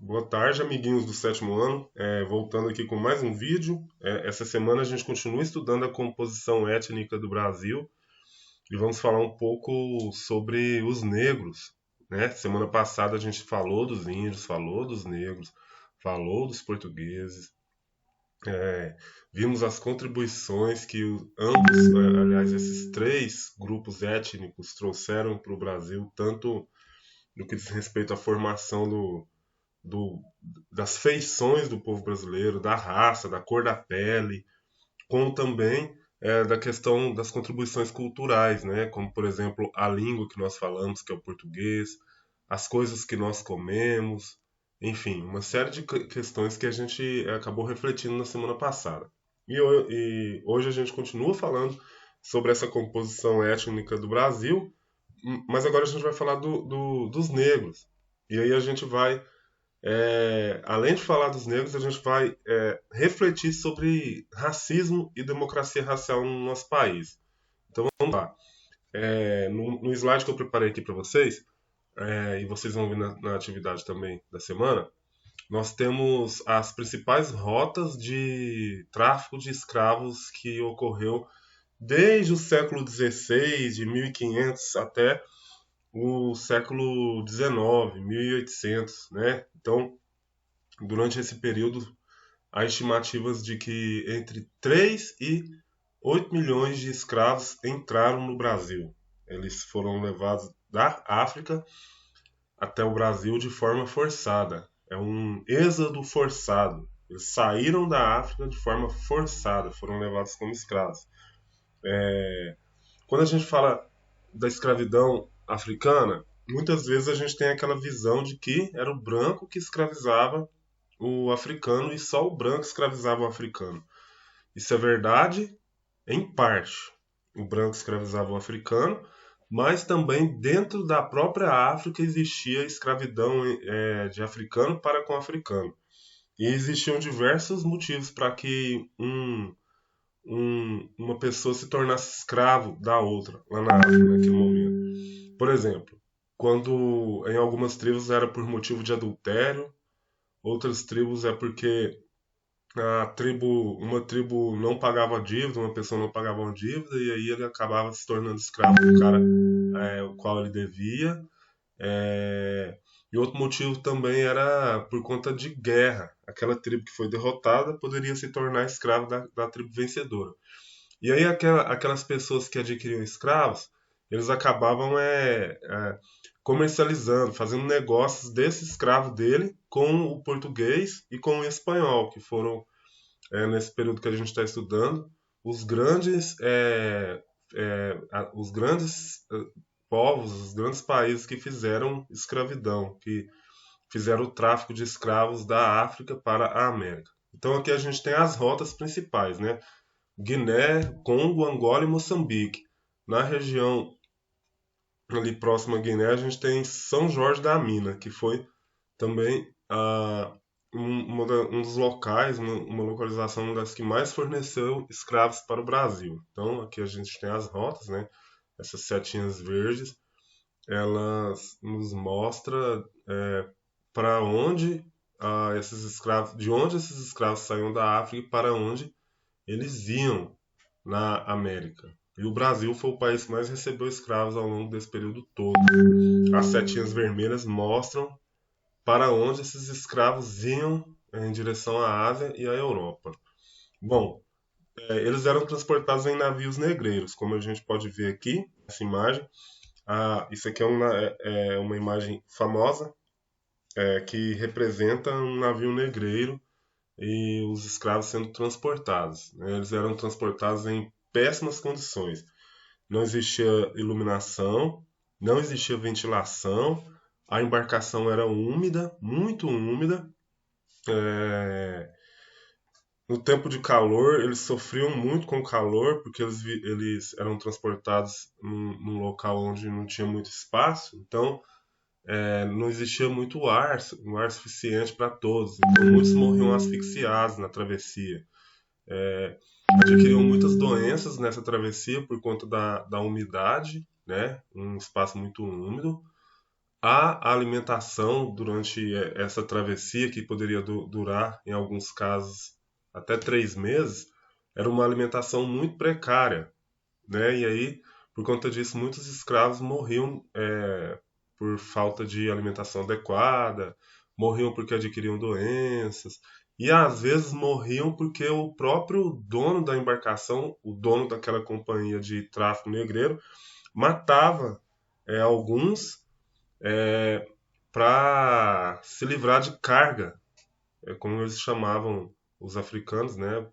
Boa tarde, amiguinhos do sétimo ano. Voltando aqui com mais um vídeo. Essa semana a gente continua estudando a composição étnica do Brasil e vamos falar um pouco sobre os negros, né? Semana passada a gente falou dos índios, falou dos negros, falou dos portugueses, é, vimos as contribuições que ambos, aliás, esses três grupos étnicos trouxeram para o Brasil, tanto no que diz respeito à formação do, das feições do povo brasileiro, da raça, da cor da pele, como também da questão das contribuições culturais, né? Como, por exemplo, a língua que nós falamos, que é o português, as coisas que nós comemos, enfim, uma série de questões que a gente acabou refletindo na semana passada. E hoje a gente continua falando sobre essa composição étnica do Brasil, mas agora a gente vai falar dos negros. E aí a gente vai além de falar dos negros, a gente vai refletir sobre racismo e democracia racial no nosso país. Então vamos lá. No slide que eu preparei aqui para vocês, e vocês vão ver na atividade também da semana, nós temos as principais rotas de tráfico de escravos que ocorreu desde o século XVI, de 1500 até o século XIX, 1800, né? Então, durante esse período, há estimativas de que entre 3 e 8 milhões de escravos entraram no Brasil. Eles foram levados da África até o Brasil de forma forçada. É um êxodo forçado. Eles saíram da África de forma forçada, foram levados como escravos. Quando a gente fala da escravidão africana, muitas vezes a gente tem aquela visão de que era o branco que escravizava o africano e só o branco escravizava o africano. Isso é verdade em parte. O branco escravizava o africano, mas também dentro da própria África existia escravidão de africano para com africano. E existiam diversos motivos para que uma pessoa se tornasse escravo da outra, lá na África, naquele momento. Por exemplo, quando em algumas tribos era por motivo de adultério, outras tribos é porque uma tribo não pagava dívida, uma pessoa não pagava uma dívida, e aí ele acabava se tornando escravo do cara o qual ele devia. É, e outro motivo também era por conta de guerra. Aquela tribo que foi derrotada poderia se tornar escravo da tribo vencedora. E aí aquelas pessoas que adquiriam escravos, eles acabavam comercializando, fazendo negócios desse escravo dele com o português e com o espanhol, que foram nesse período que a gente está estudando, os grandes, os grandes povos, os grandes países que fizeram escravidão, que fizeram o tráfico de escravos da África para a América. Então aqui a gente tem as rotas principais, né? Guiné, Congo, Angola e Moçambique. Na região ali próxima à Guiné, a gente tem São Jorge da Mina, que foi também um dos locais, uma localização das que mais forneceu escravos para o Brasil. Então, aqui a gente tem as rotas, né? Essas setinhas verdes, elas nos mostram para onde esses escravos, de onde esses escravos saíam da África e para onde eles iam na América. E o Brasil foi o país que mais recebeu escravos ao longo desse período todo. As setinhas vermelhas mostram para onde esses escravos iam em direção à Ásia e à Europa. Bom, eles eram transportados em navios negreiros, como a gente pode ver aqui, essa imagem. Isso aqui é uma imagem famosa que representa um navio negreiro e os escravos sendo transportados, né? Eles eram transportados em péssimas condições. Não existia iluminação, não existia ventilação, a embarcação era úmida, muito úmida. É, No tempo de calor, eles sofriam muito com o calor, porque eles eram transportados num local onde não tinha muito espaço, então não existia muito ar, um ar suficiente para todos. Então muitos morriam asfixiados na travessia. Adquiriam muitas doenças nessa travessia por conta da umidade, né? Um espaço muito úmido. A alimentação durante essa travessia, que poderia durar, em alguns casos, até 3 meses, era uma alimentação muito precária, né? E aí, por conta disso, muitos escravos morriam por falta de alimentação adequada, morriam porque adquiriam doenças, e às vezes morriam porque o próprio dono da embarcação, o dono daquela companhia de tráfico negreiro, matava alguns para se livrar de carga, como eles chamavam os africanos, né?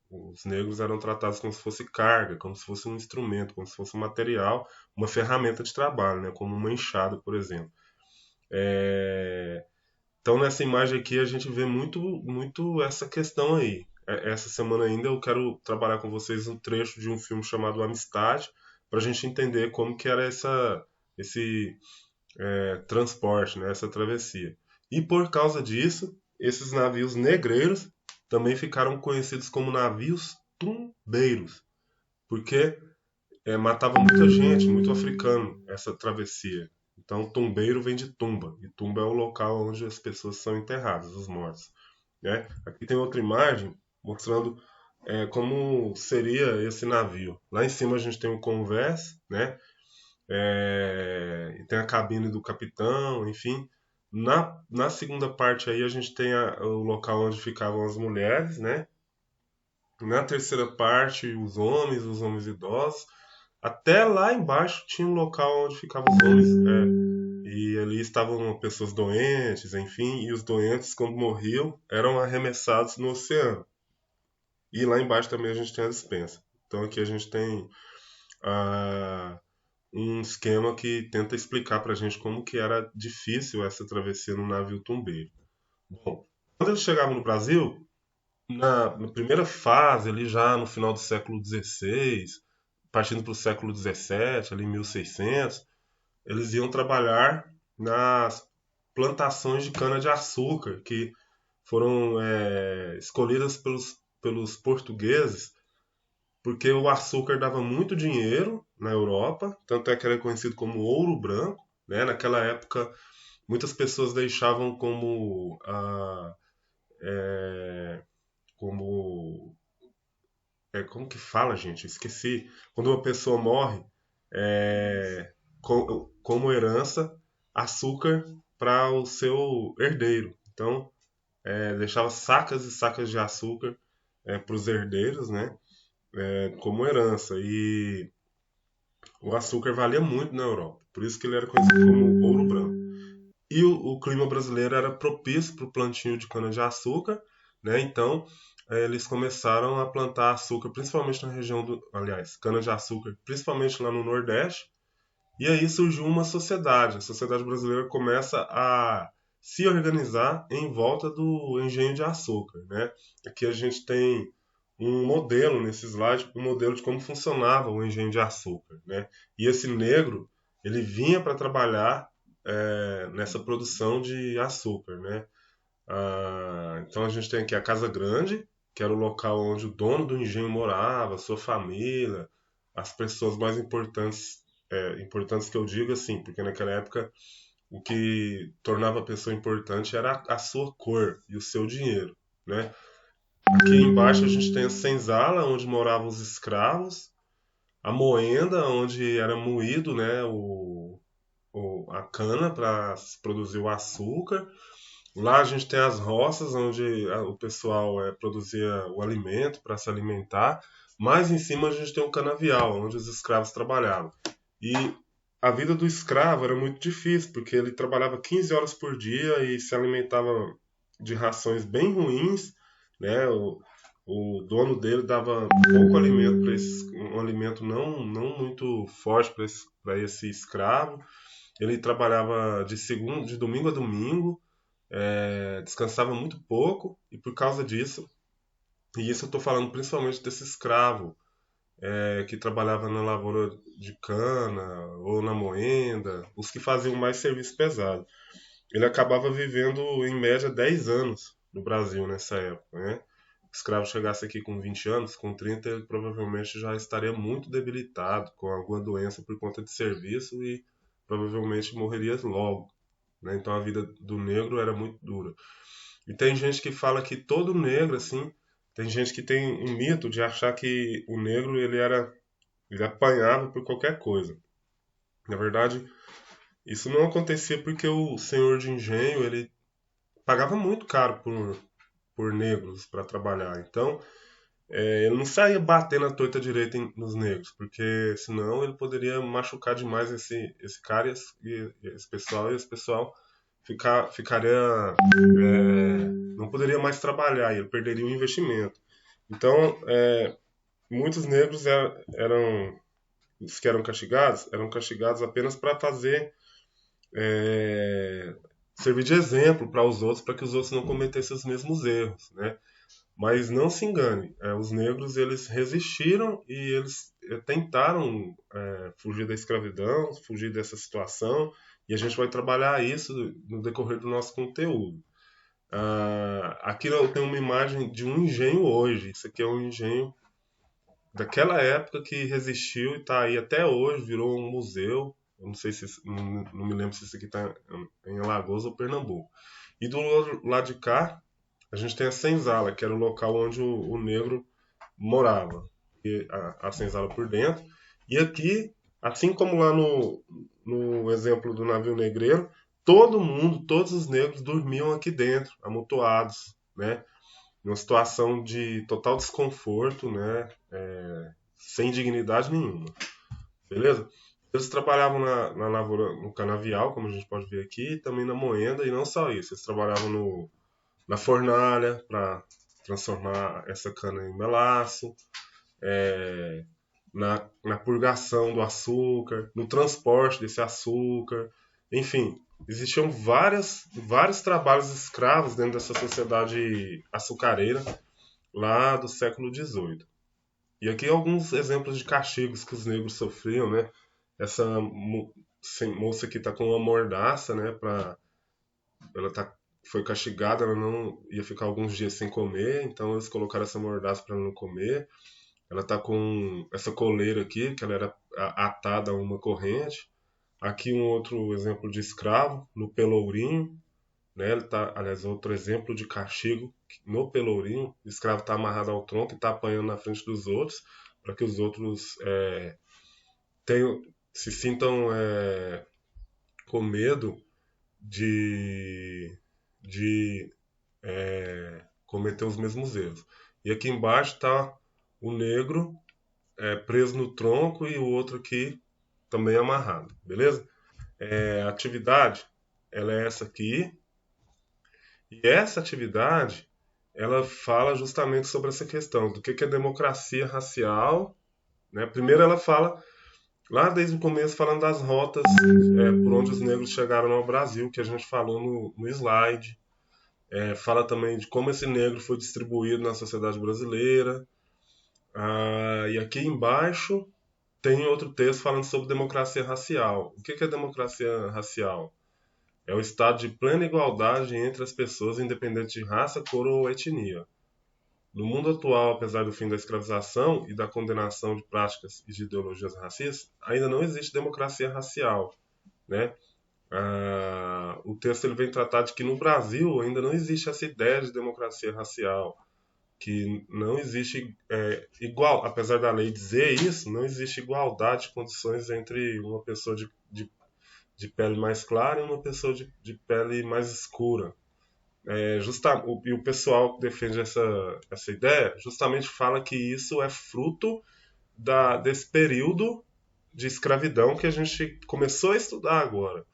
Os negros eram tratados como se fosse carga, como se fosse um instrumento, como se fosse um material, uma ferramenta de trabalho, né? Como uma enxada, por exemplo. Então nessa imagem aqui a gente vê muito, muito essa questão aí. Essa semana ainda eu quero trabalhar com vocês um trecho de um filme chamado Amistade, para a gente entender como que era esse transporte, né, essa travessia. E por causa disso, esses navios negreiros também ficaram conhecidos como navios tumbeiros, porque matava muita gente, muito africano, essa travessia. Então, tumbeiro vem de tumba, e tumba é o local onde as pessoas são enterradas, os mortos. Né? Aqui tem outra imagem mostrando como seria esse navio. Lá em cima a gente tem o convés, né? E tem a cabine do capitão, enfim. Na segunda parte aí a gente tem o local onde ficavam as mulheres, né? Na terceira parte, os homens idosos. Até lá embaixo tinha um local onde ficavam os homens. E ali estavam pessoas doentes, enfim. E os doentes, quando morriam, eram arremessados no oceano. E lá embaixo também a gente tem a despensa. Então aqui a gente tem a um esquema que tenta explicar para a gente como que era difícil essa travessia no navio tumbeiro. Bom, quando eles chegavam no Brasil, na primeira fase, ali já no final do século XVI, partindo para o século XVII, ali em 1600, eles iam trabalhar nas plantações de cana-de-açúcar, que foram escolhidas pelos portugueses porque o açúcar dava muito dinheiro na Europa, tanto é que era conhecido como ouro branco, né? Naquela época, muitas pessoas deixavam como como que fala, gente? Esqueci. Quando uma pessoa morre, como herança, açúcar para o seu herdeiro. Então, deixava sacas e sacas de açúcar para os herdeiros, né? Como herança. E o açúcar valia muito na Europa, por isso que ele era conhecido como ouro branco. E o clima brasileiro era propício para o plantio de cana-de-açúcar, né? Então, eles começaram a plantar açúcar, principalmente na região aliás, cana-de-açúcar, principalmente lá no Nordeste. E aí surgiu uma sociedade. A sociedade brasileira começa a se organizar em volta do engenho de açúcar, né? Aqui a gente tem um modelo nesse slide, um modelo de como funcionava o engenho de açúcar, né? E esse negro, ele vinha para trabalhar nessa produção de açúcar, né? Então a gente tem aqui a Casa Grande, que era o local onde o dono do engenho morava, sua família, as pessoas mais importantes, importantes que eu digo assim, porque naquela época o que tornava a pessoa importante era a sua cor e o seu dinheiro, né? Aqui embaixo a gente tem a senzala, onde moravam os escravos, a moenda, onde era moído, né, a cana para produzir o açúcar. Lá a gente tem as roças, onde o pessoal produzia o alimento para se alimentar. Mais em cima a gente tem o canavial, onde os escravos trabalhavam. E a vida do escravo era muito difícil, porque ele trabalhava 15 horas por dia e se alimentava de rações bem ruins, né? O dono dele dava pouco alimento para um alimento não muito forte para esse escravo. Ele trabalhava de domingo a domingo, descansava muito pouco e por causa disso, e isso eu estou falando principalmente desse escravo que trabalhava na lavoura de cana ou na moenda, os que faziam mais serviço pesado. Ele acabava vivendo em média 10 anos no Brasil nessa época, né? O escravo chegasse aqui com 20 anos, com 30 ele provavelmente já estaria muito debilitado, com alguma doença por conta de serviço e provavelmente morreria logo, né? Então a vida do negro era muito dura. E tem gente que fala que todo negro, assim, tem gente que tem um mito de achar que o negro ele apanhava por qualquer coisa. Na verdade, isso não acontecia porque o senhor de engenho ele pagava muito caro por negros para trabalhar. Então, ele não saía batendo a torta direita nos negros, porque senão ele poderia machucar demais esse cara e esse pessoal, e esse pessoal ficaria, não poderia mais trabalhar, e ele perderia o investimento. Então, muitos negros eram os que eram castigados apenas para fazer, servir de exemplo para os outros, para que os outros não cometessem os mesmos erros, né? Mas não se engane, os negros eles resistiram e eles tentaram fugir da escravidão, fugir dessa situação, e a gente vai trabalhar isso no decorrer do nosso conteúdo. Aqui eu tenho uma imagem de um engenho hoje. Isso aqui é um engenho daquela época que resistiu e está aí até hoje, virou um museu. Eu não sei se não me lembro se isso aqui está em Alagoas ou Pernambuco. E do outro lado de cá, a gente tem a senzala, que era o local onde o negro morava. E a senzala por dentro. E aqui, assim como lá no exemplo do navio negreiro, todo mundo, todos os negros dormiam aqui dentro, amontoados, né? Numa situação de total desconforto, né? Sem dignidade nenhuma, beleza? Eles trabalhavam na lavoura, no canavial, como a gente pode ver aqui, e também na moenda, e não só isso, eles trabalhavam na fornalha para transformar essa cana em melaço, na purgação do açúcar, no transporte desse açúcar, enfim, existiam vários trabalhos escravos dentro dessa sociedade açucareira lá do século XVIII. E aqui alguns exemplos de castigos que os negros sofriam, né? Essa moça aqui está com uma mordaça, né? Ela foi castigada, ela não ia ficar alguns dias sem comer, então eles colocaram essa mordaça para ela não comer. Ela está com essa coleira aqui, que ela era atada a uma corrente. Aqui um outro exemplo de escravo, no Pelourinho, né? Ele tá, aliás, outro exemplo de castigo no Pelourinho. O escravo está amarrado ao tronco e está apanhando na frente dos outros, para que os outros se sintam com medo de cometer os mesmos erros. E aqui embaixo está o negro preso no tronco e o outro aqui também amarrado, beleza? A atividade, ela é essa aqui, e essa atividade, ela fala justamente sobre essa questão do que é democracia racial, né? Primeiro ela fala, lá desde o começo, falando das rotas por onde os negros chegaram ao Brasil, que a gente falou no slide. Fala também de como esse negro foi distribuído na sociedade brasileira. E aqui embaixo tem outro texto falando sobre democracia racial. O que é democracia racial? É o estado de plena igualdade entre as pessoas, independente de raça, cor ou etnia. No mundo atual, apesar do fim da escravização e da condenação de práticas e de ideologias racistas, ainda não existe democracia racial, né? O texto ele vem tratar de que no Brasil ainda não existe essa ideia de democracia racial, que não existe igual, apesar da lei dizer isso, não existe igualdade de condições entre uma pessoa de pele mais clara e uma pessoa de pele mais escura. E o pessoal que defende essa ideia justamente fala que isso é fruto desse período de escravidão que a gente começou a estudar agora.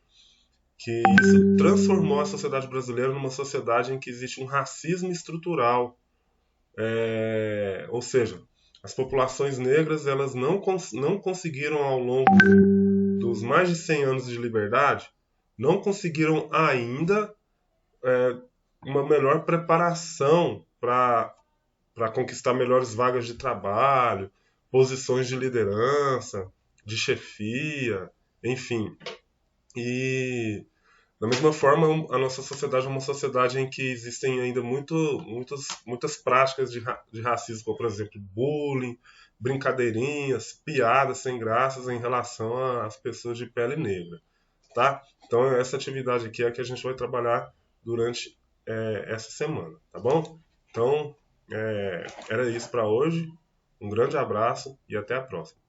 Que isso transformou a sociedade brasileira numa sociedade em que existe um racismo estrutural. Ou seja, as populações negras elas não conseguiram ao longo dos mais de 100 anos de liberdade, não conseguiram ainda uma melhor preparação para conquistar melhores vagas de trabalho, posições de liderança, de chefia, enfim. E da mesma forma, a nossa sociedade é uma sociedade em que existem ainda muitas práticas de racismo, como, por exemplo, bullying, brincadeirinhas, piadas sem graças em relação às pessoas de pele negra. tá? Então essa atividade aqui é a que a gente vai trabalhar durante essa semana, tá bom? Então era isso para hoje. Um grande abraço e até a próxima.